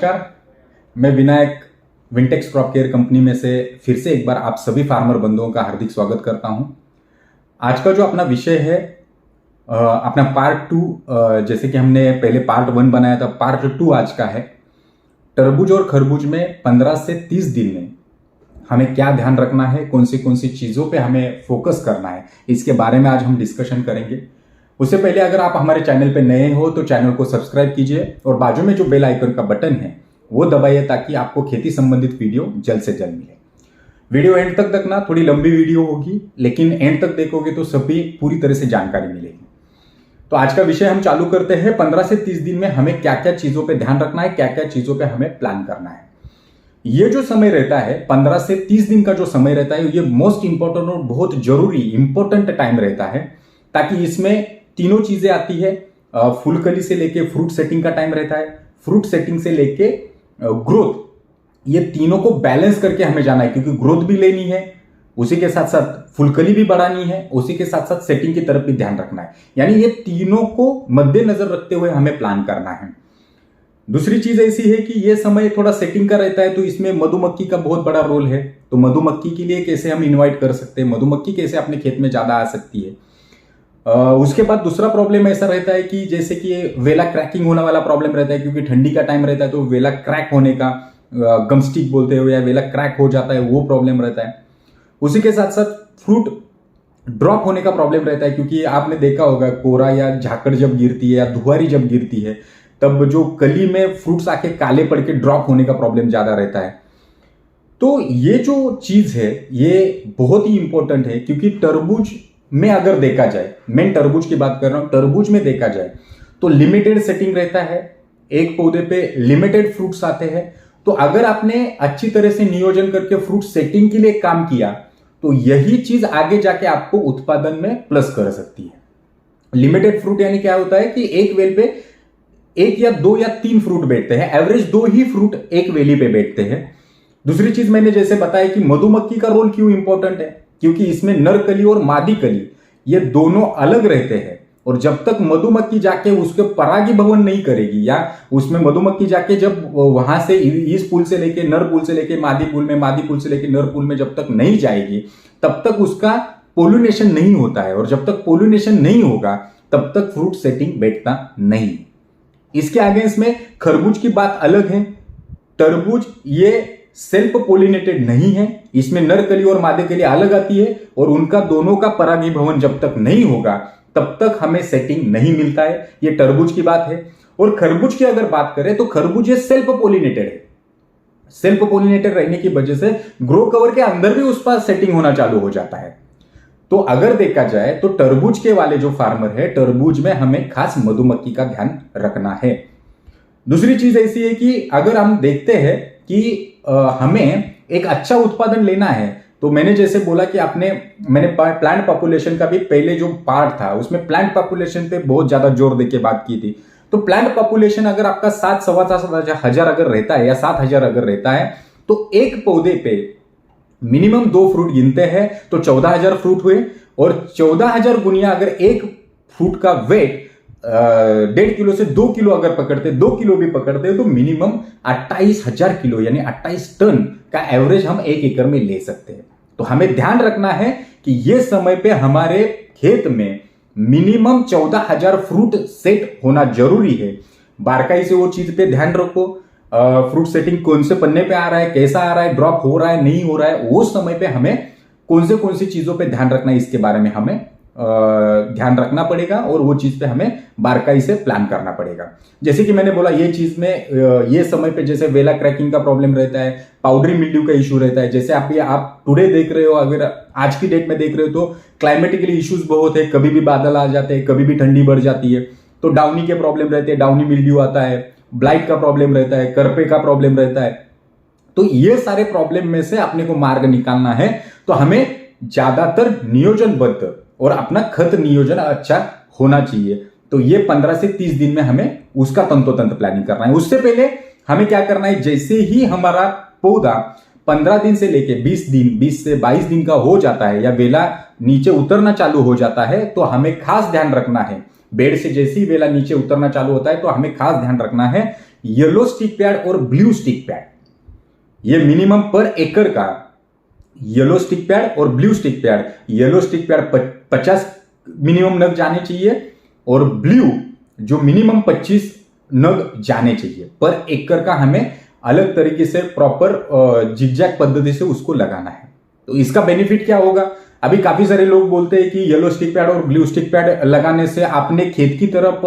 नमस्कार, मैं Vinayak Wintex crop care company में से फिर से एक बार आप सभी फार्मर बंधुओं का हार्दिक स्वागत करता हूं। आज का जो अपना विषय है अपना पार्ट 2, जैसे कि हमने पहले पार्ट 1 बनाया था, पार्ट 2 आज का है। तरबूज और खरबूज में 15 से 30 दिन में हमें क्या ध्यान रखना है, कौन सी चीज़ों पे हमें फोकस करना है, इसके बारे में आज हम डिस्कशन करेंगे। उससे पहले अगर आप हमारे चैनल पे नए हो तो चैनल को सब्सक्राइब कीजिए और बाजू में जो बेल आइकन का बटन है वो दबाइए ताकि आपको खेती संबंधित वीडियो जल्द से जल्द मिले। वीडियो एंड तक देखना, थोड़ी लंबी वीडियो होगी लेकिन एंड तक देखोगे तो सभी पूरी तरह से जानकारी मिलेगी। तो आज का विषय हम चालू करते हैं। 15 से 30 दिन में हमें क्या क्या चीजों पे ध्यान रखना है, क्या क्या चीजों पे हमें प्लान करना है। ये जो समय रहता है 15 से 30 दिन का जो समय रहता है, ये मोस्ट इंपॉर्टेंट और बहुत जरूरी इंपॉर्टेंट टाइम रहता है, ताकि इसमें तीनों चीजें आती है। फूलकली से लेके फ्रूट सेटिंग का टाइम रहता है, फ्रूट सेटिंग से लेके ग्रोथ, ये तीनों को बैलेंस करके हमें जाना है, क्योंकि ग्रोथ भी लेनी है, उसी के साथ साथ फुलकली भी बढ़ानी है, उसी के साथ साथ सेटिंग की तरफ भी ध्यान रखना है। यानी ये तीनों को मद्देनजर रखते हुए हमें प्लान करना है। दूसरी चीज ऐसी है कि ये समय थोड़ा सेटिंग का रहता है, तो इसमें मधुमक्खी का बहुत बड़ा रोल है। तो मधुमक्खी के लिए कैसे हम इन्वाइट कर सकते हैं, मधुमक्खी कैसे अपने खेत में ज्यादा आ सकती है। उसके बाद दूसरा प्रॉब्लम ऐसा रहता है कि जैसे कि वेला क्रैकिंग होने वाला प्रॉब्लम रहता है, क्योंकि ठंडी का टाइम रहता है तो वेला क्रैक होने का, गमस्टिक बोलते हुए या वेला क्रैक हो जाता है, वो प्रॉब्लम रहता है। उसी के साथ साथ फ्रूट ड्रॉप होने का प्रॉब्लम रहता है, क्योंकि आपने देखा होगा कोहरा या झाकड़ जब गिरती है या धुआरी जब गिरती है तब जो कली में फ्रूट्स आके काले पड़ के ड्रॉप होने का प्रॉब्लम ज्यादा रहता है। तो ये जो चीज है ये बहुत ही इंपॉर्टेंट है, क्योंकि तरबूज में अगर देखा जाए, मैं तरबूज की बात कर रहा हूं, तरबूज में देखा जाए तो लिमिटेड सेटिंग रहता है, एक पौधे पे लिमिटेड फ्रूट्स आते हैं। तो अगर आपने अच्छी तरह से नियोजन करके फ्रूट सेटिंग के लिए काम किया तो यही चीज आगे जाके आपको उत्पादन में प्लस कर सकती है। लिमिटेड फ्रूट यानी क्या होता है कि एक वेल पे 1 या 2 या 3 फ्रूट बैठते हैं, एवरेज 2 ही फ्रूट एक वेली पे बैठते हैं। दूसरी चीज मैंने जैसे बताया कि मधुमक्खी का रोल क्यों इंपॉर्टेंट है, क्योंकि इसमें नर कली और मादी कली ये दोनों अलग रहते हैं, और जब तक मधुमक्खी जाके उसके परागीभवन नहीं करेगी, या उसमें मधुमक्खी जाके जब वहां से इस पुल से लेके नर पुल से लेके मादी पुल में, मादी पुल से लेके नर पुल में जब तक नहीं जाएगी तब तक उसका पोलिनेशन नहीं होता है, और जब तक पोलिनेशन नहीं होगा तब तक फ्रूट सेटिंग बैठता नहीं। इसके आगे इसमें खरबूज की बात अलग है। तरबूज ये सेल्फ पोलिनेटेड नहीं है, इसमें नर कली और मादी कली अलग आती है, और उनका दोनों का परागीभवन जब तक नहीं होगा तब तक हमें सेटिंग नहीं मिलता है। ये तरबूज की बात है। और खरबूज की अगर बात करें तो खरबूज ये सेल्फ पोलिनेटेड है। सेल्फ पोलिनेटेड रहने की वजह से ग्रो कवर के अंदर भी उस पर सेटिंग होना चालू हो जाता है। तो अगर देखा जाए तो तरबूज के वाले जो फार्मर है, तरबूज में हमें खास मधुमक्खी का ध्यान रखना है। दूसरी चीज ऐसी है कि अगर हम देखते हैं कि हमें एक अच्छा उत्पादन लेना है, तो मैंने जैसे बोला कि मैंने प्लांट पॉपुलेशन का भी पहले जो पार्ट था उसमें प्लांट पॉपुलेशन पे बहुत ज्यादा जोर देके बात की थी। तो प्लांट पॉपुलेशन अगर आपका 7,000 अगर रहता है या 7,000 अगर रहता है तो एक पौधे पे मिनिमम 2 फ्रूट गिनते हैं तो 14,000 फ्रूट हुए, और 14,000 गुनिया अगर एक फ्रूट का वेट 1.5 किलो से 2 किलो अगर पकड़ते, 2 किलो भी पकड़ते तो मिनिमम 28,000 किलो यानी 28 टन का एवरेज हम 1 एकड़ में ले सकते हैं। तो हमें ध्यान रखना है कि ये समय पे हमारे खेत में मिनिमम 14,000 फ्रूट सेट होना जरूरी है। बारकाई से वो चीज पे ध्यान रखो। फ्रूट सेटिंग कौन से पन्ने पे आ रहा है, कैसा आ रहा है, ड्रॉप हो रहा है, नहीं हो रहा है, वो समय पे हमें कौन सी चीजों पे ध्यान रखना है, इसके बारे में हमें ध्यान रखना पड़ेगा, और वो चीज पे हमें बारकाई से प्लान करना पड़ेगा। जैसे कि मैंने बोला ये चीज में ये समय पे जैसे वेला क्रैकिंग का प्रॉब्लम रहता है, पाउडरी मिल्ड्यू का इशू रहता है। जैसे आप टुडे देख रहे हो, अगर आज की डेट में देख रहे हो तो क्लाइमेटिकली इश्यूज बहुत है, कभी भी बादल आ जाते हैं, कभी भी ठंडी बढ़ जाती है, तो डाउनी के प्रॉब्लम रहते हैं, डाउनी मिल्ड्यू आता है, ब्लाइट का प्रॉब्लम रहता है, करपे का प्रॉब्लम रहता है। तो ये सारे प्रॉब्लम में से अपने को मार्ग निकालना है, तो हमें ज्यादातर नियोजनबद्ध और अपना खत नियोजन अच्छा होना चाहिए। तो ये 15 से 30 दिन में हमें उसका तंतोतंत्र प्लानिंग करना है। उससे पहले हमें क्या करना है, जैसे ही हमारा पौधा 15 दिन से लेके 20 दिन, 20 से 22 दिन का हो जाता है या वेला नीचे उतरना चालू हो जाता है, तो हमें खास ध्यान रखना है। बेड से जैसे ही वेला नीचे उतरना चालू होता है तो हमें खास ध्यान रखना है येलो स्टिक पैड और ब्लू स्टिक पैड, ये मिनिमम पर एकड़ का येलो स्टिक पैड और blue stick pad, yellow stick pad 50 minimum नग जाने चाहिए और ब्लू जो मिनिमम 25 नग जाने चाहिए पर एकड़ का। हमें अलग तरीके से प्रॉपर जिगजैग पद्धति से उसको लगाना है। तो इसका बेनिफिट क्या होगा? अभी काफी सारे लोग बोलते हैं कि येलो स्टिक पैड और ब्लू स्टिक पैड लगाने से आपने खेत की तरफ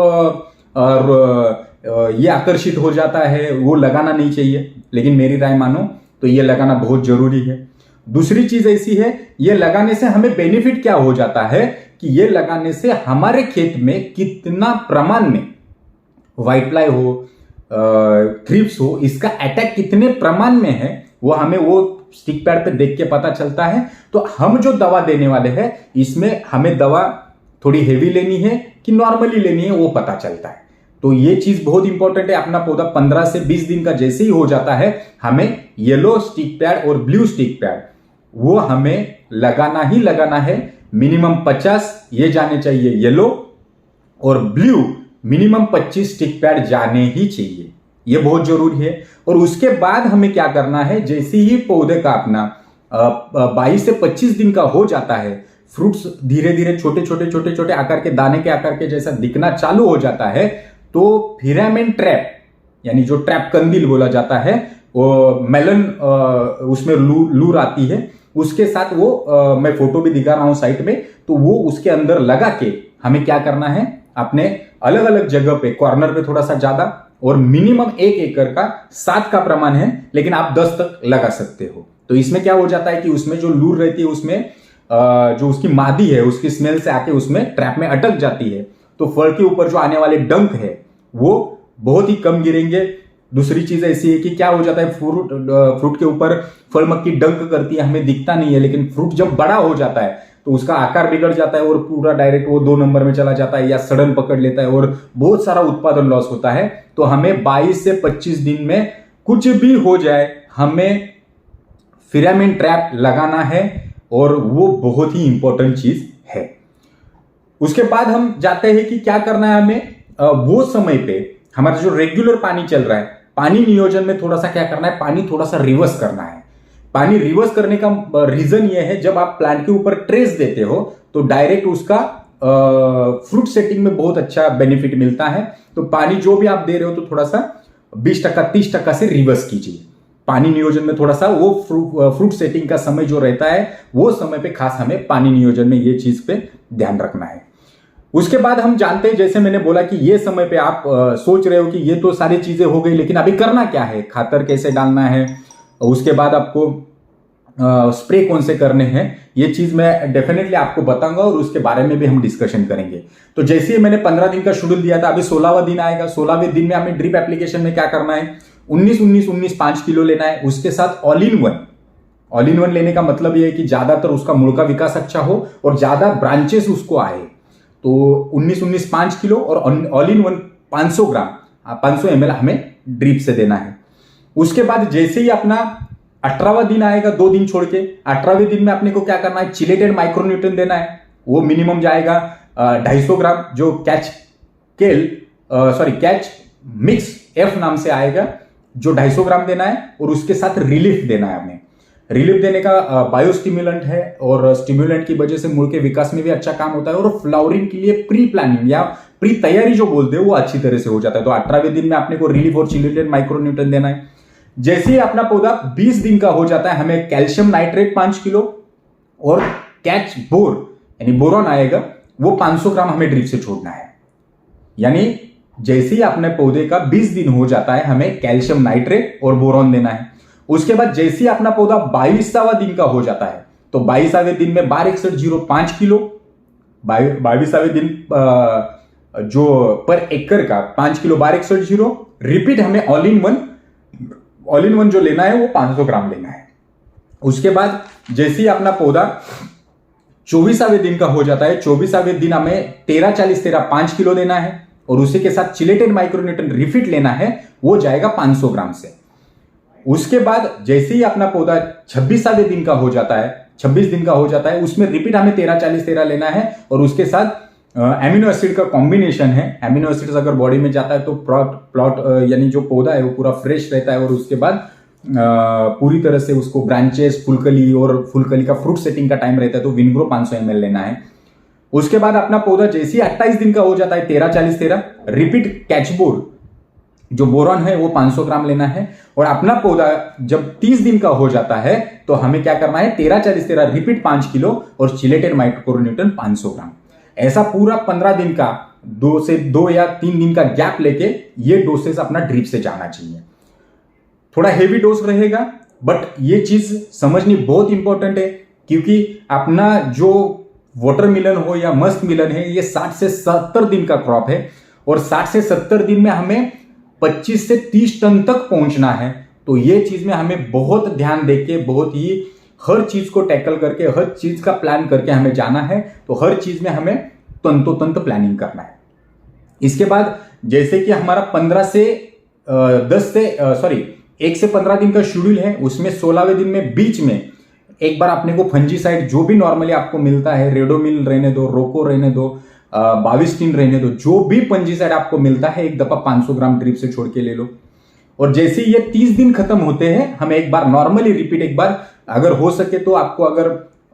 ये आकर्षित हो जाता है, वो लगाना नहीं चाहिए। लेकिन मेरी राय मानो तो ये लगाना बहुत जरूरी है। दूसरी चीज ऐसी है, ये लगाने से हमें बेनिफिट क्या हो जाता है कि ये लगाने से हमारे खेत में कितना प्रमाण में व्हाइट फ्लाई हो, थ्रिप्स हो, इसका अटैक कितने प्रमाण में है वो हमें वो स्टिक पैड पे देख के पता चलता है। तो हम जो दवा देने वाले हैं इसमें हमें दवा थोड़ी हेवी लेनी है कि नॉर्मली लेनी है वो पता चलता है। तो ये चीज बहुत इंपॉर्टेंट है। अपना पौधा 15 से 20 दिन का जैसे ही हो जाता है हमें येलो स्टिक पैड और ब्लू स्टिक पैड वो हमें लगाना ही लगाना है। मिनिमम 50 ये जाने चाहिए येलो और ब्लू मिनिमम 25 स्टिक पैड जाने ही चाहिए, ये बहुत जरूरी है। और उसके बाद हमें क्या करना है, जैसे ही पौधे का अपना 22 से 25 दिन का हो जाता है, फ्रूट्स धीरे धीरे छोटे छोटे छोटे छोटे आकार के दाने के आकार के जैसा दिखना चालू हो जाता है, तो फिरामेन ट्रैप यानी जो ट्रैप कंदील बोला जाता है, वो मेलन उसमें लूर आती है, उसके साथ वो मैं फोटो भी दिखा रहा हूं साइट में, तो वो उसके अंदर लगा के हमें क्या करना है, अपने अलग अलग जगह पे कॉर्नर पे थोड़ा सा ज्यादा और मिनिमम 1 एकड़ का 7 का प्रमाण है, लेकिन आप 10 तक लगा सकते हो। तो इसमें क्या हो जाता है कि उसमें जो लूर रहती है उसमें जो उसकी मादी है उसकी स्मेल से आके उसमें ट्रैप में अटक जाती है, तो फल के ऊपर जो आने वाले डंक है वो बहुत ही कम गिरेंगे। दूसरी चीज ऐसी है कि क्या हो जाता है, फ्रूट के ऊपर फल मक्खी डंक करती है, हमें दिखता नहीं है, लेकिन फ्रूट जब बड़ा हो जाता है तो उसका आकार बिगड़ जाता है और पूरा डायरेक्ट वो 2 नंबर में चला जाता है या सड़न पकड़ लेता है और बहुत सारा उत्पादन लॉस होता है। तो हमें 22 से 25 दिन में कुछ भी हो जाए हमें फिरामेन ट्रैप लगाना है और वो बहुत ही इंपॉर्टेंट चीज है। उसके बाद हम जाते हैं कि क्या करना है हमें, वो समय पे हमारा जो रेगुलर पानी चल रहा है, पानी नियोजन में थोड़ा सा क्या करना है, पानी थोड़ा सा रिवर्स करना है। पानी रिवर्स करने का रीजन ये है, जब आप प्लांट के ऊपर ट्रेस देते हो तो डायरेक्ट उसका फ्रूट सेटिंग में बहुत अच्छा बेनिफिट मिलता है। तो पानी जो भी आप दे रहे हो तो थोड़ा सा 20% 30% से रिवर्स कीजिए। पानी नियोजन में थोड़ा सा वो फ्रूट सेटिंग का समय जो रहता है वो समय पे खास हमें पानी नियोजन में ये चीज पे ध्यान रखना है। उसके बाद हम जानते हैं, जैसे मैंने बोला कि ये समय पे आप सोच रहे हो कि ये तो सारी चीजें हो गई, लेकिन अभी करना क्या है, खातर कैसे डालना है, उसके बाद आपको स्प्रे कौन से करने हैं, ये चीज मैं डेफिनेटली आपको बताऊंगा और उसके बारे में भी हम डिस्कशन करेंगे। तो जैसे ही मैंने 15 दिन का शेड्यूल दिया था, अभी 16वां दिन आएगा। 16वें दिन में हमें ड्रिप एप्लीकेशन में क्या करना है, 19-19-19 5 किलो लेना है। उसके साथ ऑल इन वन लेने का मतलब ये है कि ज्यादातर उसका मूल का विकास अच्छा हो और ज्यादा ब्रांचेस उसको आए। तो 19-19 5 किलो और all in one 500 gram 500 ml हमें ड्रिप से देना है। उसके बाद जैसे ही अपना 18वां दिन आएगा, 2 दिन छोड़ के 18वें दिन में अपने को क्या करना है, चिलेटेड माइक्रोन्यूट्रिएंट देना है। वो मिनिमम जाएगा 250 ग्राम, जो कैच मिक्स एफ नाम से आएगा, जो 250 ग्राम देना है। और उसके साथ रिलीफ देना है हमें। रिलीफ देने का बायो स्टिमुलेंट है और स्टिमुलेंट की वजह से मूल के विकास में भी अच्छा काम होता है और फ्लावरिंग के लिए प्री प्लानिंग या प्री तैयारी जो बोलते हैं वो अच्छी तरह से हो जाता है। तो 18वें दिन में अपने को रिलीफ और चिलेटेड माइक्रोन्यूट्रिएंट देना है। जैसे ही अपना पौधा 20 दिन का हो जाता है, हमें कैल्शियम नाइट्रेट 5 किलो और कैच बोर यानी बोरॉन आएगा, वो 500 ग्राम हमें ड्रिप से छोड़ना है। यानी जैसे ही अपने पौधे का 20 दिन हो जाता है, हमें कैल्शियम नाइट्रेट और बोरॉन देना है। उसके बाद जैसे ही अपना पौधा 22वां दिन का हो जाता है, तो 22वें दिन में 126105 किलो, 22वें दिन जो पर एकड़ का 5 किलो 1261 रिपीट हमें ऑल इन वन जो लेना है वो 500 ग्राम लेना है। उसके बाद जैसे ही अपना पौधा 24वें दिन का हो जाता है, 24वें दिन हमें 13-40-13 5 किलो देना है और उसी के साथ चिलेटेड माइक्रोन्यूट्रिएंट रिफिट लेना है, वो जाएगा 500 ग्राम से। उसके बाद जैसे ही अपना पौधा 26वें दिन का हो जाता है, 26 दिन का हो जाता है, उसमें रिपीट हमें 13-40-13 लेना है और उसके साथ एमिनो एसिड का कॉम्बिनेशन है। एमिनो एसिड्स अगर बॉडी में जाता है तो प्लॉट यानी जो पौधा है वो पूरा फ्रेश रहता है और उसके बाद पूरी तरह से उसको ब्रांचेस, फुलकली और फुलकली का फ्रूट सेटिंग का टाइम रहता है तो विनग्रो 500 ml लेना है। उसके बाद अपना पौधा जैसे ही 28 दिन का हो जाता है 13-40-13 रिपीट कैचबोर्ड जो बोरॉन है वो 500 ग्राम लेना है। और अपना पौधा जब 30 दिन का हो जाता है तो हमें क्या करना है 13-40-13 रिपीट 5 किलो और चिलेटेड माइक्रोन्यूटन 500 ग्राम। ऐसा पूरा 15 दिन का 2 या 3 दिन का गैप लेके ये डोसेस अपना ड्रिप से जाना चाहिए। थोड़ा हेवी डोज रहेगा बट ये चीज समझनी बहुत इंपॉर्टेंट है क्योंकि अपना जो वाटरमेलन हो या मस्क मिलन है ये 60 से 70 दिन का क्रॉप है और 60 से 70 दिन में हमें 25 से 30 टन तक पहुंचना है। तो ये चीज में हमें बहुत ध्यान देके बहुत ही हर चीज को टैकल करके हर चीज का प्लान करके हमें जाना है। तो हर चीज में हमें तंतोतंत प्लानिंग करना है। इसके बाद जैसे कि हमारा 1 से 15 दिन का शेड्यूल है उसमें 16वें दिन में बीच में एक बार अपने को फंजीसाइड जो भी नॉर्मली आपको मिलता है, रेडोमिल रहने दो, रोको रहने दो, बाविस्टिन रहने दो, जो भी फंजीसाइड आपको मिलता है एक दफा 500 ग्राम ड्रिप से छोड़ के ले लो। और जैसे ये 30 दिन खत्म होते हैं हमें एक बार नॉर्मली रिपीट एक बार अगर हो सके तो आपको अगर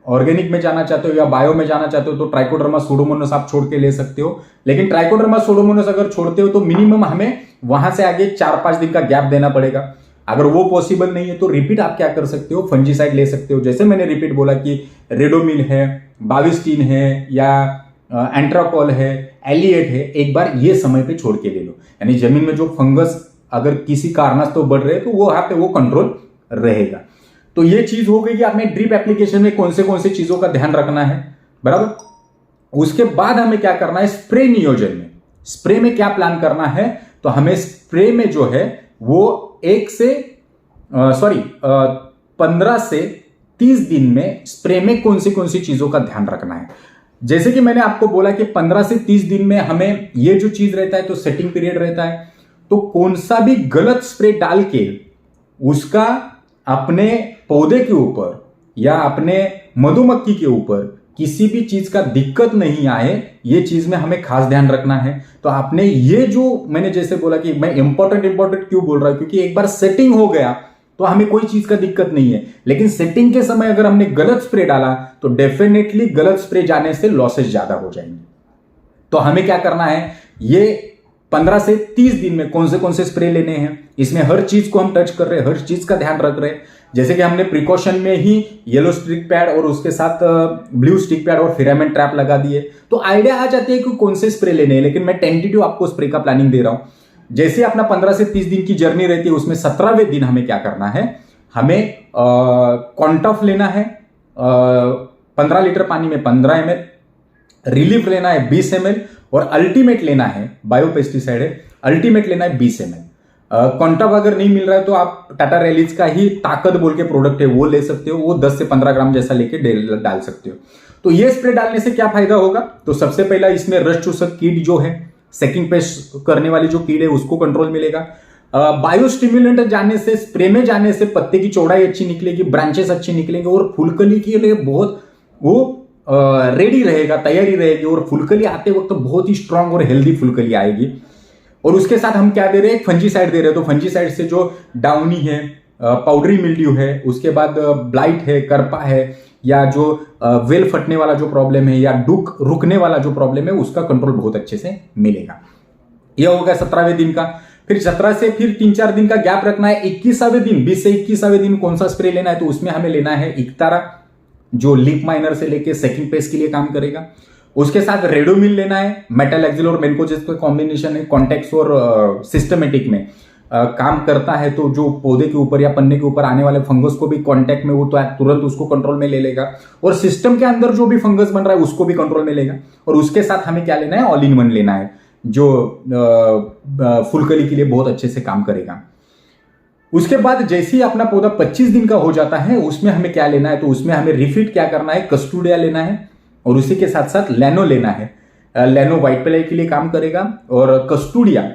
ऑर्गेनिक में जाना चाहते हो या बायो में जाना चाहते हो तो ट्राइकोडर्मा सूडोमोनास आप छोड़ के ले सकते हो। लेकिन ट्राइकोडर्मा सूडोमोनास अगर छोड़ते हो तो मिनिमम हमें वहां से आगे 4-5 दिन का गैप देना पड़ेगा। अगर वो पॉसिबल नहीं है तो रिपीट आप क्या कर सकते हो, फंजीसाइड ले सकते हो। जैसे मैंने रिपीट बोला कि रेडोमिल है, बाविस्टिन है या एंट्राकॉल है, एलिएट है, एक बार ये समय पे छोड़ के ले लो। यानी जमीन में जो फंगस अगर किसी कारणवश तो बढ़ रहे तो वो वहां पे वो कंट्रोल रहेगा। तो ये चीज हो गई कि आपने ड्रिप एप्लीकेशन में कौन से चीजों का ध्यान रखना है, बराबर। उसके बाद हमें क्या करना है स्प्रे नियोजन में। स्प्रे में क्या प्लान करना है तो हमें स्प्रे में जो है वो 15 से 30 दिन में स्प्रे में कौन सी चीजों का ध्यान रखना है। जैसे कि मैंने आपको बोला कि 15 से 30 दिन में हमें ये जो चीज रहता है तो सेटिंग पीरियड रहता है। तो कौन सा भी गलत स्प्रे डाल के उसका अपने पौधे के ऊपर या अपने मधुमक्खी के ऊपर किसी भी चीज का दिक्कत नहीं आए, ये चीज में हमें खास ध्यान रखना है। तो आपने ये जो मैंने जैसे बोला कि मैं इंपॉर्टेंट क्यों बोल रहा हूं क्योंकि एक बार सेटिंग हो गया तो हमें कोई चीज का दिक्कत नहीं है। लेकिन सेटिंग के समय अगर हमने गलत स्प्रे डाला तो डेफिनेटली गलत स्प्रे जाने से लॉसेस ज्यादा हो जाएंगे। तो हमें क्या करना है ये 15 से 30 दिन में कौन से स्प्रे लेने हैं, इसमें हर चीज को हम टच कर रहे हैं, हर चीज का ध्यान रख रहे हैं। जैसे कि हमने प्रिकॉशन में ही येलो स्टिक पैड और उसके साथ ब्लू स्टिक पैड और फिरामेंट ट्रैप लगा दिए तो आइडिया आ जाती है कि कौन से स्प्रे लेने हैं। लेकिन मैं टेंटेटिव आपको स्प्रे का प्लानिंग दे रहा हूं। जैसे अपना 15 से 30 दिन की जर्नी रहती है उसमें 17वें दिन हमें क्या करना है, हमें कॉन्टॉफ लेना है 15 लीटर पानी में 15 ml, रिलीफ लेना है 20 ml और अल्टीमेट लेना है, बायोपेस्टिसाइड है, अल्टीमेट लेना है 20 ml। कॉन्टॉफ अगर नहीं मिल रहा है तो आप टाटा रैलीज का ही ताकत बोल के प्रोडक्ट है वो ले सकते हो, वो 10 से 15 ग्राम जैसा लेके डाल सकते हो। तो ये स्प्रे डालने से क्या फायदा होगा तो सबसे पहला इसमें रस्ट चूसक कीट जो है, सेकिंग पेस्ट करने वाली जो कीट है उसको कंट्रोल मिलेगा। बायोस्टिम्युलेंट जाने से, स्प्रे में जाने से पत्ते की चौड़ाई अच्छी निकलेगी, ब्रांचेस अच्छी निकलेंगे और फुलकली के लिए बहुत वो रेडी रहेगा, तैयारी रहेगी और फुलकली आते वक्त बहुत ही स्ट्रांग और हेल्दी फुलकली आएगी। और उसके साथ हम क्या दे रहे हैं, एक फंजीसाइड दे रहे हैं। तो फंजीसाइड से जो डाउनी है, पाउडरी मिल्ड्यू है, उसके बाद ब्लाइट है, करपा है या जो वेल फटने वाला जो प्रॉब्लम है या डुक रुकने वाला जो प्रॉब्लम है उसका कंट्रोल बहुत अच्छे से मिलेगा। यह होगा 17वें दिन का। फिर 17 से फिर 3-4 दिन का गैप रखना है। 21वें दिन 20 से 21वें दिन कौन सा स्प्रे लेना है तो उसमें हमें लेना है इक्तारा जो लीफ माइनर से लेके सेकिंग पेस्ट के लिए काम करेगा। उसके साथ रेडोमिल लेना है, मेटालैक्सिल और मेनकोजेब का कॉम्बिनेशन है, कॉन्टेक्स और सिस्टमेटिक में काम करता है। तो जो पौधे के ऊपर या पन्ने के ऊपर आने वाले फंगस को भी कांटेक्ट में वो तो तुरंत उसको कंट्रोल में ले लेगा और सिस्टम के अंदर जो भी फंगस बन रहा है उसको भी कंट्रोल में लेगा। और उसके साथ हमें क्या लेना है, ऑल इन वन लेना है जो फुलकली के लिए बहुत अच्छे से काम करेगा। उसके बाद जैसे ही अपना पौधा 25 दिन का हो जाता है उसमें हमें क्या लेना है तो उसमें हमें रिफिट क्या करना है, कस्टोडिया लेना है और उसी के साथ साथ लैनो लेना है। लैनो व्हाइट प्लाई के लिए काम करेगा और कस्टोडिया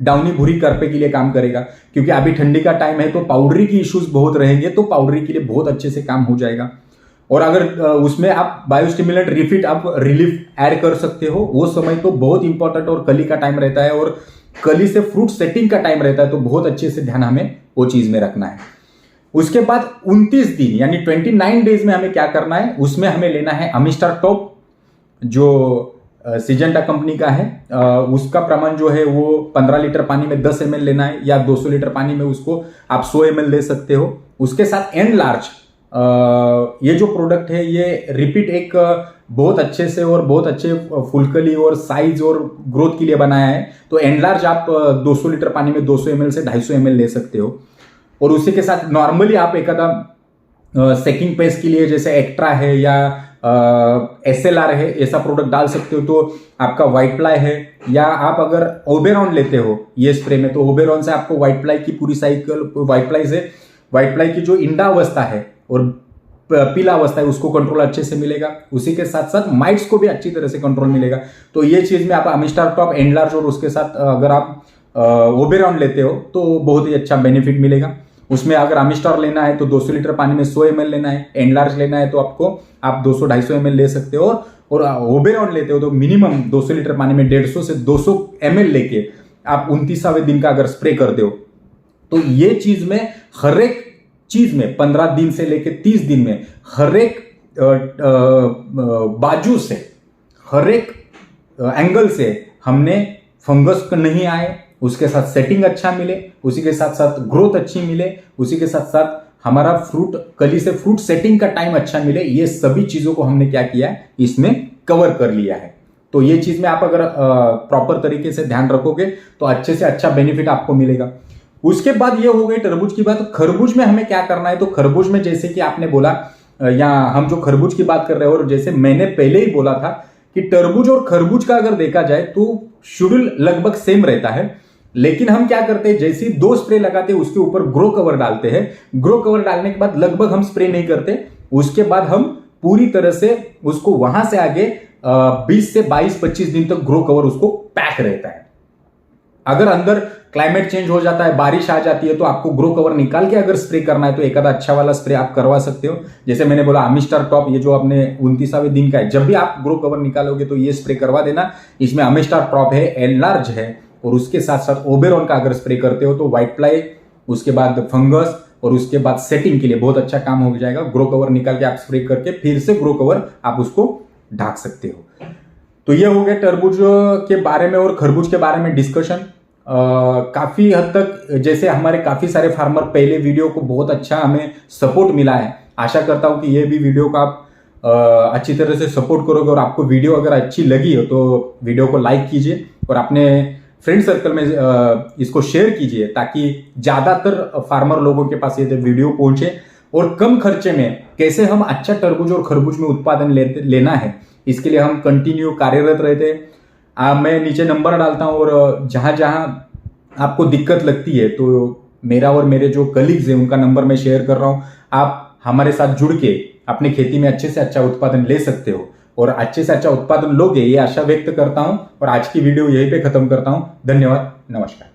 डाउनी भूरी करपे के लिए काम करेगा। क्योंकि अभी ठंडी का टाइम है तो पाउडरी की इश्यूज बहुत रहेंगे तो पाउडरी के लिए बहुत अच्छे से काम हो जाएगा। और अगर उसमें आप बायोस्टिमुलेंट रिफिट आप रिलीफ ऐड कर सकते हो, वो समय तो बहुत इंपॉर्टेंट और कली का टाइम रहता है और कली से फ्रूट सेटिंग का टाइम रहता है, तो बहुत अच्छे से ध्यान हमें वो चीज में रखना है। उसके बाद 29 दिन यानी 29 डेज में हमें क्या करना है, उसमें हमें लेना है अमिस्टार टॉप जो सिजेंटा कंपनी का है। उसका प्रमाण जो है वो 15 लीटर पानी में 10 ml लेना है, या 200 लीटर पानी में उसको आप 100 ml ले सकते हो। उसके साथ एनलार्ज, ये जो प्रोडक्ट है ये रिपीट एक बहुत अच्छे से और बहुत अच्छे फुलकली और साइज और ग्रोथ के लिए बनाया है। तो एनलार्ज आप 200 लीटर पानी में 200 ml से 250 ml ले सकते हो। और उसी के साथ नॉर्मली आप एक आधा सेकिंग पेस्ट के लिए जैसे एक्ट्रा है या SLR है, ऐसा प्रोडक्ट डाल सकते हो। तो आपका व्हाइट प्लाई है, या आप अगर ओबेरॉन लेते हो ये स्प्रे में, तो ओबेरॉन से आपको व्हाइट प्लाई की पूरी साइकिल, व्हाइट प्लाई की जो इंडा अवस्था है और पीला अवस्था है उसको कंट्रोल अच्छे से मिलेगा। उसी के साथ साथ माइट्स को भी अच्छी तरह से कंट्रोल मिलेगा। तो ये चीज में आप अमिस्टार टॉप, एनलार्ज और उसके साथ अगर आप ओबेरॉन लेते हो तो बहुत ही अच्छा बेनिफिट मिलेगा। उसमें अगर अमिस्टार लेना है तो 200 लीटर पानी में 100 ml लेना है, एनलार्ज लेना है तो आप 200-250 ml ले सकते हो, और ओबेरॉन लेते हो तो मिनिमम 200 लीटर पानी में 150 से 200 ml लेके आप 29वें दिन का अगर स्प्रे करते हो, तो ये चीज में हर एक चीज में 15 दिन से लेके 30 दिन में हर एक बाजू से, हर एक एंगल से हमने फंगस नहीं आए, उसके साथ सेटिंग अच्छा मिले, उसी के साथ साथ ग्रोथ अच्छी मिले, उसी के साथ साथ हमारा फ्रूट कली से फ्रूट सेटिंग का टाइम अच्छा मिले, ये सभी चीजों को हमने क्या किया है, इसमें कवर कर लिया है। तो ये चीज में आप अगर प्रॉपर तरीके से ध्यान रखोगे तो अच्छे से अच्छा बेनिफिट आपको मिलेगा। उसके बाद ये हो गई तरबूज की बात। खरबूज में हमें क्या करना है, तो खरबूज में जैसे कि आपने बोला, या हम जो खरबूज की बात कर रहे हैं, और जैसे मैंने पहले ही बोला था कि तरबूज और खरबूज का अगर देखा जाए तो शेड्यूल लगभग सेम रहता है, लेकिन हम क्या करते हैं, जैसे 2 स्प्रे लगाते हैं उसके ऊपर ग्रो कवर डालते हैं। ग्रो कवर डालने के बाद लगभग हम स्प्रे नहीं करते, उसके बाद हम पूरी तरह से उसको वहां से आगे 20 से 22-25 दिन तक ग्रो कवर उसको पैक रहता है। अगर अंदर क्लाइमेट चेंज हो जाता है, बारिश आ जाती है, तो आपको ग्रो कवर निकाल के अगर स्प्रे करना है तो एक आधा अच्छा वाला स्प्रे आप करवा सकते हो। जैसे मैंने बोला अमिस्टार टॉप, ये जो आपने 29वें दिन का है, जब भी आप ग्रो कवर निकालोगे तो ये स्प्रे करवा देना। इसमें अमिस्टार टॉप है, एनलार्ज है, और उसके साथ साथ ओबेरॉन का अगर स्प्रे करते हो तो व्हाइट प्लाई, उसके बाद फंगस, और उसके बाद सेटिंग के लिए बहुत अच्छा काम हो जाएगा। ग्रो कवर निकाल के आप स्प्रे करके फिर से ग्रो कवर आप उसको ढाक सकते हो। तो ये हो गया तरबूज के बारे में और खरबूज के बारे में डिस्कशन। काफी हद तक जैसे हमारे काफी सारे फार्मर पहले वीडियो को बहुत अच्छा हमें सपोर्ट मिला है, आशा करता हूं कि ये भी वीडियो का आप अच्छी तरह से सपोर्ट करोगे। और आपको वीडियो अगर अच्छी लगी हो तो वीडियो को लाइक कीजिए और अपने फ्रेंड सर्कल में इसको शेयर कीजिए, ताकि ज्यादातर फार्मर लोगों के पास ये वीडियो पहुंचे और कम खर्चे में कैसे हम अच्छा तरबूज और खरबूज में उत्पादन लेना है, इसके लिए हम कंटिन्यू कार्यरत रहते हैं। मैं नीचे नंबर डालता हूं, और जहां जहां आपको दिक्कत लगती है तो मेरा और मेरे जो कलीग्स हैं उनका नंबर मैं शेयर कर रहा हूं। आप हमारे साथ जुड़ के अपनी खेती में अच्छे से अच्छा उत्पादन ले सकते हो, और अच्छे से अच्छा उत्पादन लोगे, ये आशा व्यक्त करता हूं। और आज की वीडियो यहीं पे खत्म करता हूं। धन्यवाद, नमस्कार।